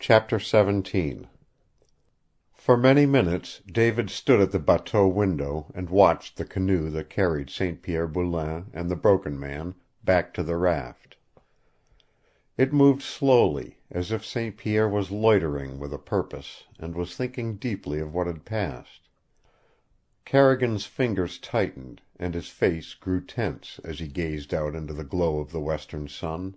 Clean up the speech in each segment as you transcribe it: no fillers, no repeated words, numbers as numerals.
Chapter 17 For many minutes David stood at the bateau window and watched the canoe that carried St. Pierre Boulain and the Broken Man back to the raft. It moved slowly, as if St. Pierre was loitering with a purpose and was thinking deeply of what had passed. Carrigan's fingers tightened, and his face grew tense as he gazed out into the glow of the western sun.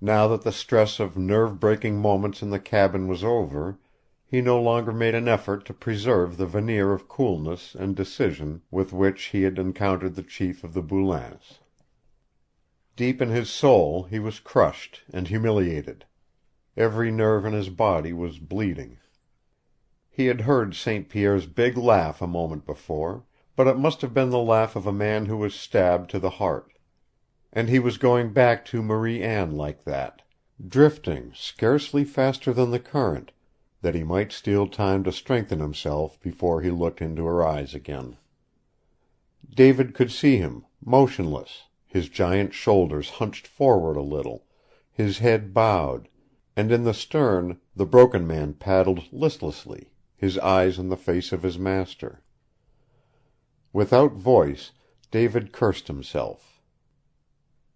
Now that the stress of nerve-breaking moments in the cabin was over, he no longer made an effort to preserve the veneer of coolness and decision with which he had encountered the chief of the Boulains. Deep in his soul he was crushed and humiliated. Every nerve in his body was bleeding. He had heard St. Pierre's big laugh a moment before, but it must have been the laugh of a man who was stabbed to the heart. And he was going back to Marie Anne like that, drifting scarcely faster than the current, that he might steal time to strengthen himself before he looked into her eyes again. David could see him, motionless, his giant shoulders hunched forward a little, his head bowed, and in the stern the Broken Man paddled listlessly, his eyes on the face of his master. Without voice, David cursed himself.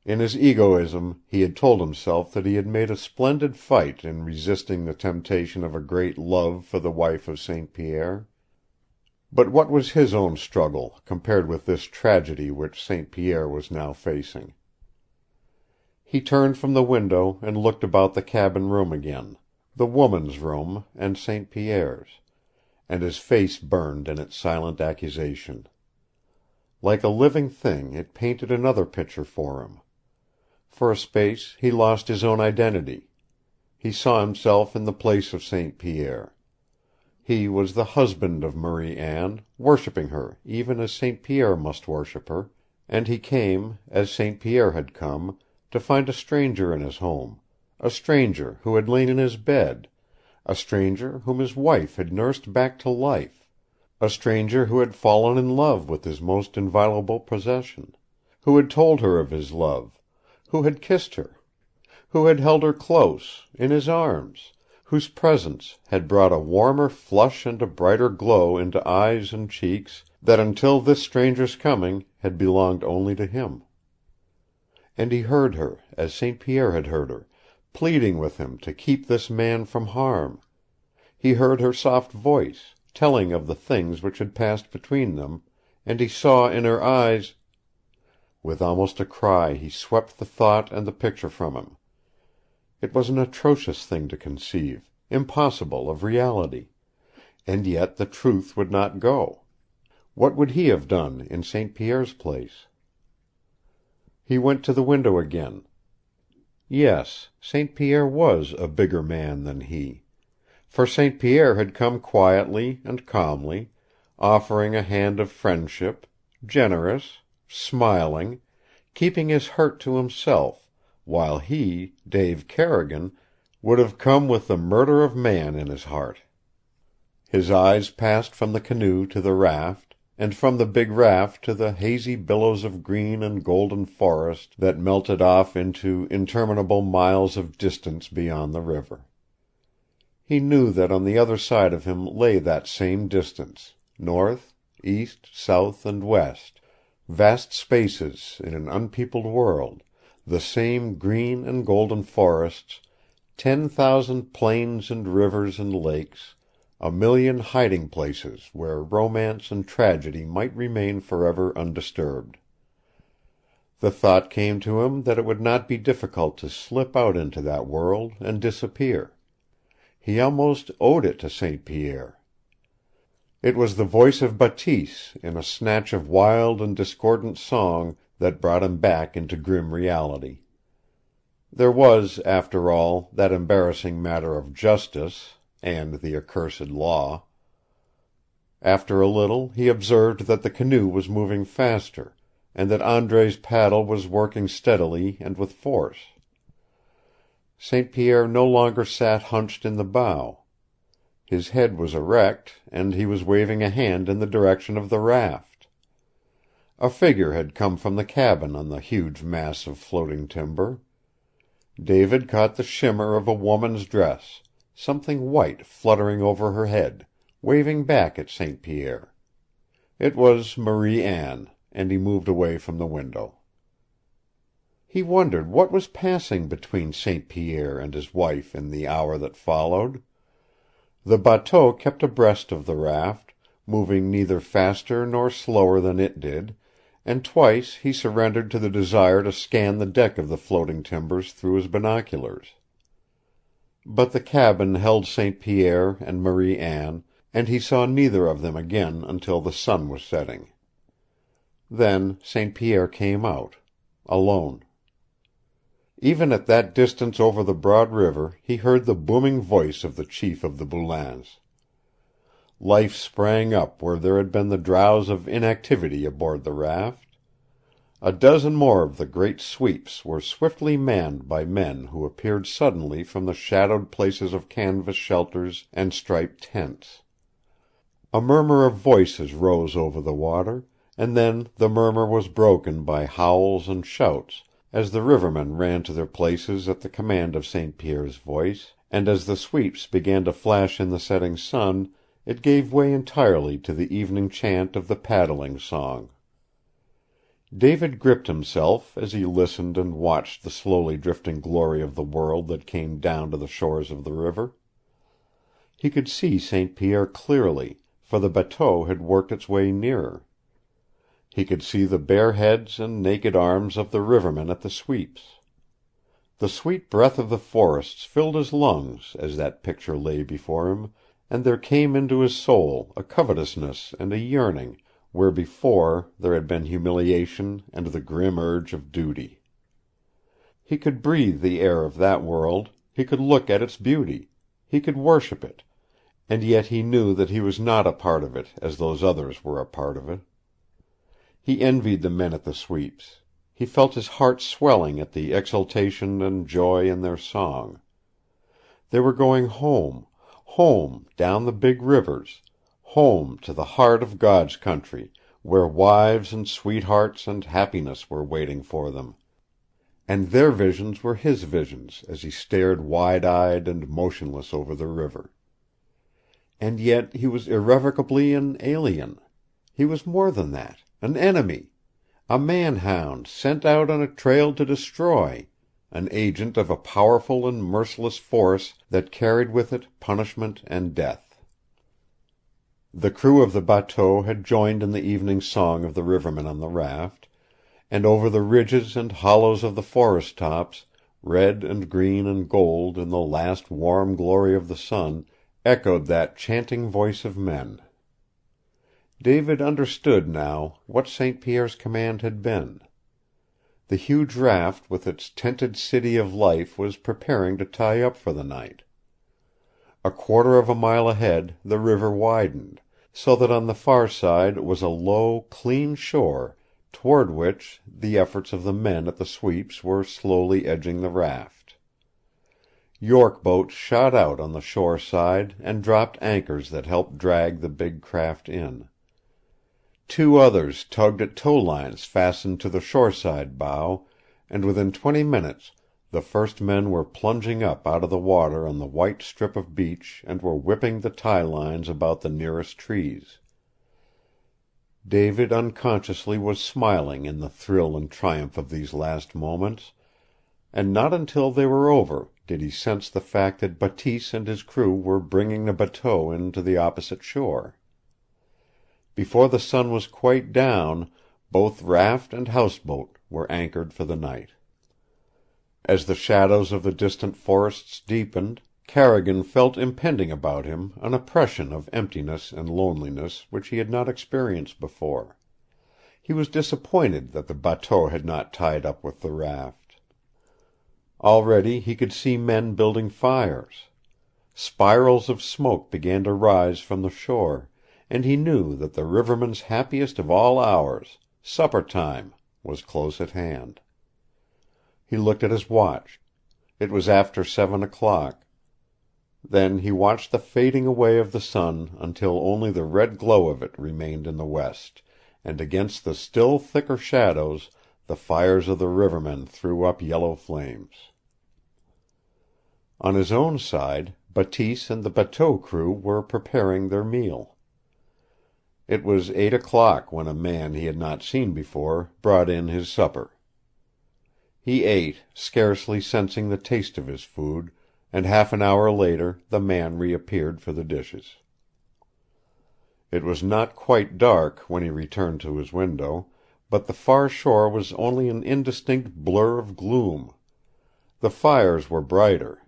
In his egoism he had told himself that he had made a splendid fight in resisting the temptation of a great love for the wife of St. Pierre. But what was his own struggle compared with this tragedy which St. Pierre was now facing? He turned from the window and looked about the cabin room again, the woman's room and St. Pierre's, and his face burned in its silent accusation. Like a living thing it painted another picture for him. For a space he lost his own identity. He saw himself in the place of St. Pierre. He was the husband of Marie Anne, worshipping her even as St. Pierre must worship her, and he came, as St. Pierre had come, to find a stranger in his home, a stranger who had lain in his bed, a stranger whom his wife had nursed back to life, a stranger who had fallen in love with his most inviolable possession, who had told her of his love, who had kissed her, who had held her close, in his arms, whose presence had brought a warmer flush and a brighter glow into eyes and cheeks that until this stranger's coming had belonged only to him. And he heard her, as St. Pierre had heard her, pleading with him to keep this man from harm. He heard her soft voice, telling of the things which had passed between them, and he saw in her eyes— With almost a cry he swept the thought and the picture from him. It was an atrocious thing to conceive, impossible of reality. And yet the truth would not go. What would he have done in St. Pierre's place? He went to the window again. Yes, St. Pierre was a bigger man than he. For St. Pierre had come quietly and calmly, offering a hand of friendship, generous, smiling, keeping his hurt to himself, while he, Dave Carrigan, would have come with the murder of man in his heart. His eyes passed from the canoe to the raft, and from the big raft to the hazy billows of green and golden forest that melted off into interminable miles of distance beyond the river. He knew that on the other side of him lay that same distance, north, east, south, and west, vast spaces in an unpeopled world, the same green and golden forests, 10,000 plains and rivers and lakes, a million hiding places where romance and tragedy might remain forever undisturbed. The thought came to him that it would not be difficult to slip out into that world and disappear. He almost owed it to St. Pierre. It was the voice of Bateese in a snatch of wild and discordant song that brought him back into grim reality. There was, after all, that embarrassing matter of justice and the accursed law. After a little he observed that the canoe was moving faster, and that Andre's paddle was working steadily and with force. St. Pierre no longer sat hunched in the bow. His head was erect, and he was waving a hand in the direction of the raft. A figure had come from the cabin on the huge mass of floating timber. David caught the shimmer of a woman's dress, something white fluttering over her head, waving back at St. Pierre. It was Marie Anne, and he moved away from the window. He wondered what was passing between St. Pierre and his wife in the hour that followed. The bateau kept abreast of the raft, moving neither faster nor slower than it did, and twice he surrendered to the desire to scan the deck of the floating timbers through his binoculars. But the cabin held St. Pierre and Marie Anne, and he saw neither of them again until the sun was setting. Then St. Pierre came out, alone. Even at that distance over the broad river he heard the booming voice of the chief of the Boulains. Life sprang up where there had been the drowse of inactivity aboard the raft. A dozen more of the great sweeps were swiftly manned by men who appeared suddenly from the shadowed places of canvas shelters and striped tents. A murmur of voices rose over the water, and then the murmur was broken by howls and shouts as the rivermen ran to their places at the command of St. Pierre's voice, and as the sweeps began to flash in the setting sun, it gave way entirely to the evening chant of the paddling song. David gripped himself as he listened and watched the slowly drifting glory of the world that came down to the shores of the river. He could see St. Pierre clearly, for the bateau had worked its way nearer. He could see the bare heads and naked arms of the rivermen at the sweeps. The sweet breath of the forests filled his lungs as that picture lay before him, and there came into his soul a covetousness and a yearning where before there had been humiliation and the grim urge of duty. He could breathe the air of that world, he could look at its beauty, he could worship it, and yet he knew that he was not a part of it as those others were a part of it. He envied the men at the sweeps. He felt his heart swelling at the exultation and joy in their song. They were going home, home down the big rivers, home to the heart of God's country, where wives and sweethearts and happiness were waiting for them. And their visions were his visions as he stared wide-eyed and motionless over the river. And yet he was irrevocably an alien. He was more than that, an enemy, a man-hound sent out on a trail to destroy, an agent of a powerful and merciless force that carried with it punishment and death. The crew of the bateau had joined in the evening song of the rivermen on the raft, and over the ridges and hollows of the forest tops, red and green and gold in the last warm glory of the sun, echoed that chanting voice of men. David understood now what St. Pierre's command had been. The huge raft with its tented city of life was preparing to tie up for the night. A quarter of a mile ahead the river widened, so that on the far side was a low, clean shore toward which the efforts of the men at the sweeps were slowly edging the raft. York boats shot out on the shore side and dropped anchors that helped drag the big craft in. Two others tugged at tow lines fastened to the shoreside bow, and within 20 minutes the first men were plunging up out of the water on the white strip of beach and were whipping the tie lines about the nearest trees. David unconsciously was smiling in the thrill and triumph of these last moments, and not until they were over did he sense the fact that Bateese and his crew were bringing the bateau in to the opposite shore. Before the sun was quite down, both raft and houseboat were anchored for the night. As the shadows of the distant forests deepened, Carrigan felt impending about him an oppression of emptiness and loneliness which he had not experienced before. He was disappointed that the bateau had not tied up with the raft. Already he could see men building fires. Spirals of smoke began to rise from the shore, and he knew that the riverman's happiest of all hours, supper time, was close at hand. He looked at his watch. It was after 7 o'clock. Then he watched the fading away of the sun until only the red glow of it remained in the west, and against the still thicker shadows the fires of the rivermen threw up yellow flames. On his own side, Bateese and the bateau crew were preparing their meal. It was 8 o'clock when a man he had not seen before brought in his supper. He ate, scarcely sensing the taste of his food, and half an hour later the man reappeared for the dishes. It was not quite dark when he returned to his window, but the far shore was only an indistinct blur of gloom. The fires were brighter.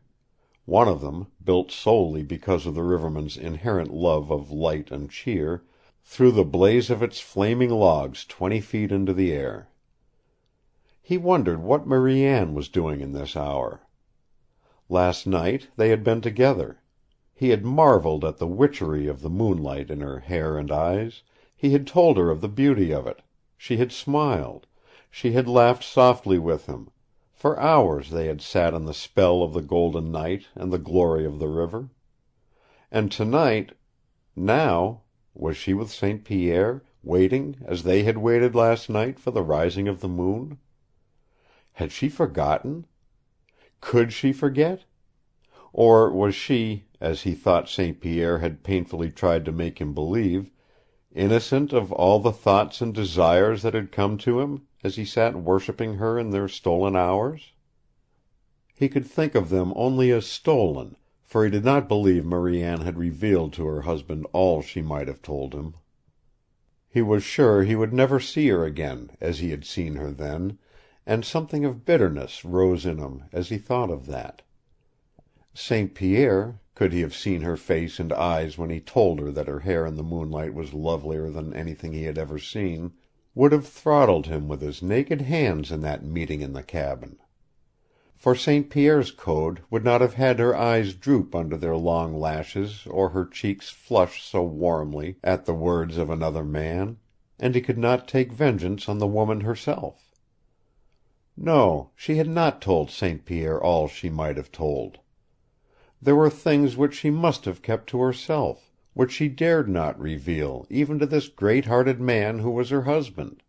One of them, built solely because of the riverman's inherent love of light and cheer, threw the blaze of its flaming logs 20 feet into the air. He wondered what Marie Anne was doing in this hour. Last night they had been together. He had marveled at the witchery of the moonlight in her hair and eyes. He had told her of the beauty of it. She had smiled. She had laughed softly with him. For hours they had sat in the spell of the golden night and the glory of the river. And tonight, now, was she with St. Pierre, waiting as they had waited last night for the rising of the moon? Had she forgotten? Could she forget? Or was she, as he thought St. Pierre had painfully tried to make him believe, innocent of all the thoughts and desires that had come to him as he sat worshipping her in their stolen hours? He could think of them only as stolen, for he did not believe Marie Anne had revealed to her husband all she might have told him. He was sure he would never see her again as he had seen her then, and something of bitterness rose in him as he thought of that. St. Pierre, could he have seen her face and eyes when he told her that her hair in the moonlight was lovelier than anything he had ever seen, would have throttled him with his naked hands in that meeting in the cabin. For St. Pierre's code would not have had her eyes droop under their long lashes or her cheeks flush so warmly at the words of another man, and he could not take vengeance on the woman herself. No, she had not told St. Pierre all she might have told. There were things which she must have kept to herself, which she dared not reveal even to this great-hearted man who was her husband.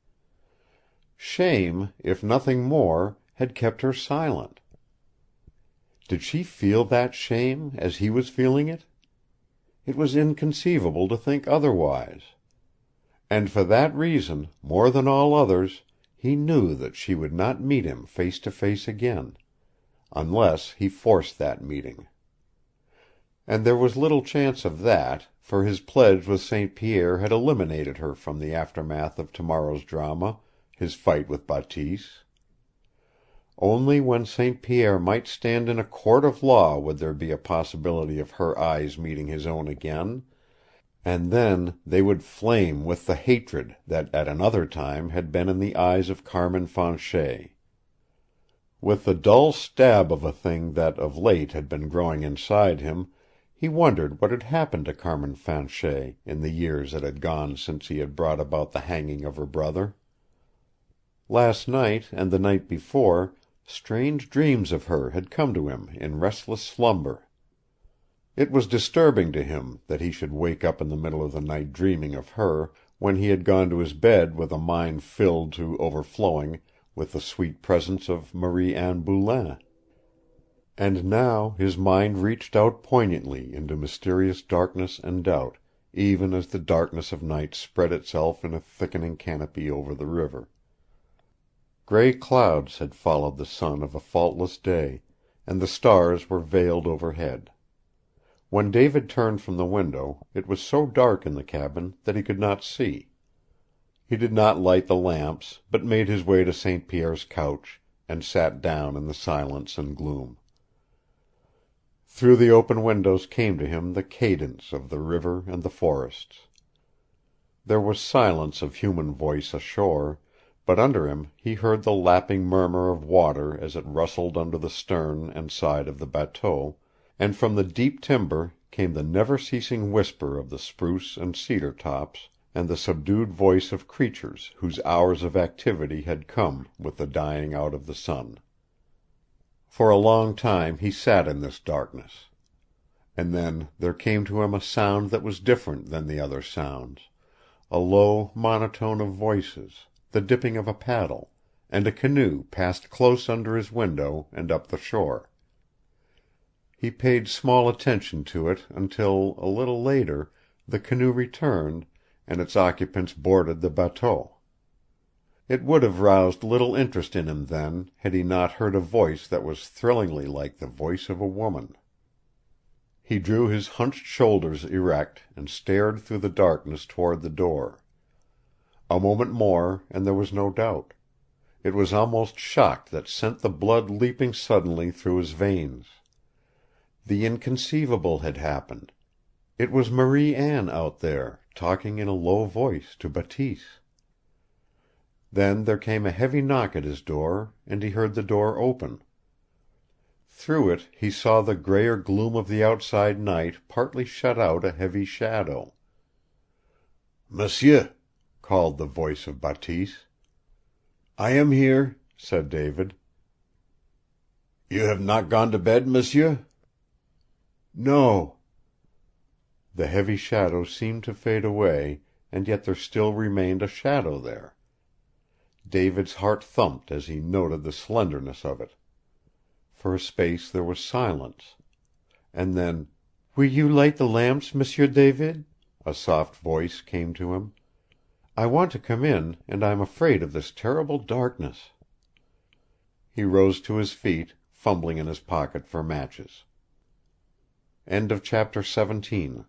Shame, if nothing more, had kept her silent. Did she feel that shame as he was feeling it? It was inconceivable to think otherwise. And for that reason, more than all others, he knew that she would not meet him face to face again, unless he forced that meeting. And there was little chance of that, for his pledge with St. Pierre had eliminated her from the aftermath of tomorrow's drama, his fight with Bateese. Only when St. Pierre might stand in a court of law would there be a possibility of her eyes meeting his own again, and then they would flame with the hatred that at another time had been in the eyes of Carmin Fanchet. With the dull stab of a thing that of late had been growing inside him, he wondered what had happened to Carmin Fanchet in the years that had gone since he had brought about the hanging of her brother. Last night and the night before, strange dreams of her had come to him in restless slumber. It was disturbing to him that he should wake up in the middle of the night dreaming of her, when he had gone to his bed with a mind filled to overflowing with the sweet presence of Marie Anne Boulain. And now his mind reached out poignantly into mysterious darkness and doubt, even as the darkness of night spread itself in a thickening canopy over the river. Gray clouds had followed the sun of a faultless day, and the stars were veiled overhead. When David turned from the window, it was so dark in the cabin that he could not see. He did not light the lamps, but made his way to St. Pierre's couch, and sat down in the silence and gloom. Through the open windows came to him the cadence of the river and the forests. There was silence of human voice ashore, but under him he heard the lapping murmur of water as it rustled under the stern and side of the bateau, and from the deep timber came the never-ceasing whisper of the spruce and cedar tops, and the subdued voice of creatures whose hours of activity had come with the dying out of the sun. For a long time he sat in this darkness. And then there came to him a sound that was different than the other sounds, a low monotone of voices, the dipping of a paddle, and a canoe passed close under his window and up the shore. He paid small attention to it until, a little later, the canoe returned and its occupants boarded the bateau. It would have roused little interest in him then had he not heard a voice that was thrillingly like the voice of a woman. He drew his hunched shoulders erect and stared through the darkness toward the door. A moment more and there was no doubt. It was almost shock that sent the blood leaping suddenly through his veins. The inconceivable had happened. It was Marie Anne out there, talking in a low voice to Bateese. Then there came a heavy knock at his door, and he heard the door open. Through it he saw the grayer gloom of the outside night partly shut out a heavy shadow. "M'sieu," called the voice of Bateese. "I am here," said David. "You have not gone to bed, m'sieu?" "No." The heavy shadow seemed to fade away, and yet there still remained a shadow there. David's heart thumped as he noted the slenderness of it. For a space there was silence. And then, "Will you light the lamps, M'sieu David?" a soft voice came to him. "I want to come in, and I am afraid of this terrible darkness." He rose to his feet, fumbling in his pocket for matches. Chapter 17.